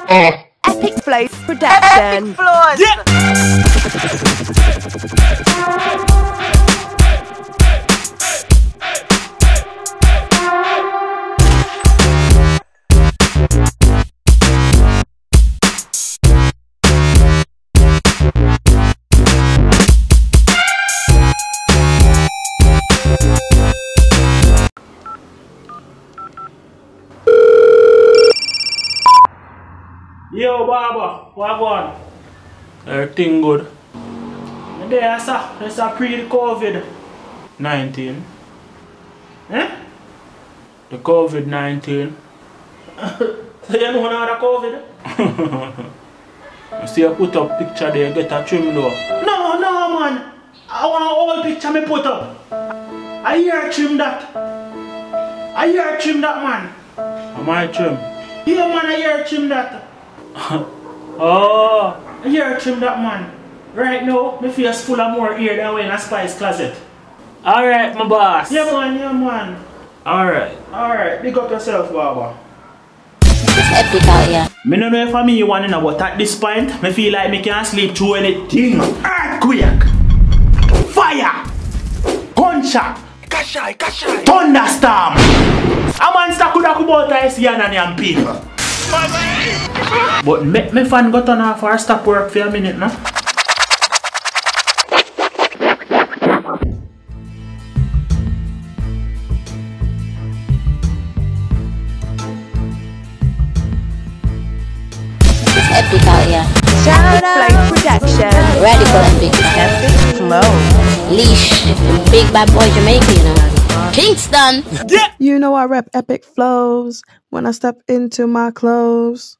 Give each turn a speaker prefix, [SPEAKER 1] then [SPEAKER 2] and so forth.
[SPEAKER 1] Epicflows production.
[SPEAKER 2] Epicflows.
[SPEAKER 3] Yo, Barber, what going?
[SPEAKER 4] Everything good.
[SPEAKER 3] There, sir. That's a pre-COVID.
[SPEAKER 4] 19.
[SPEAKER 3] Eh?
[SPEAKER 4] The COVID-19.
[SPEAKER 3] So you know another COVID?
[SPEAKER 4] You see I put up picture there, get a trim though.
[SPEAKER 3] No, man. I want a whole picture me put up. I hear trim that. I hear trim that, man.
[SPEAKER 4] Am I trim?
[SPEAKER 3] Yeah, man, I hear trim that.
[SPEAKER 4] Oh!
[SPEAKER 3] I hear trim that, man. Right now, my face full of more ear than in a spice closet.
[SPEAKER 4] Alright, my boss.
[SPEAKER 3] Yeah, man.
[SPEAKER 4] Alright.
[SPEAKER 3] Big up yourself, Barber.
[SPEAKER 2] It's epical, yeah.
[SPEAKER 3] Me don't know if I'm you want to know, but at this point, me feel like me can't sleep through anything. Earthquake, fire, gunshot, thunderstorm. A man stuck could have about ice here and pin. But me fan got on off or stop work for a minute now.
[SPEAKER 2] Epical, yeah.
[SPEAKER 1] Epicflows production.
[SPEAKER 2] Radekal and big
[SPEAKER 1] Epicflows.
[SPEAKER 2] Leash. Big bad boy Jamaican, you know. Kingston.
[SPEAKER 5] You know I rep Epicflows when I step into my clothes.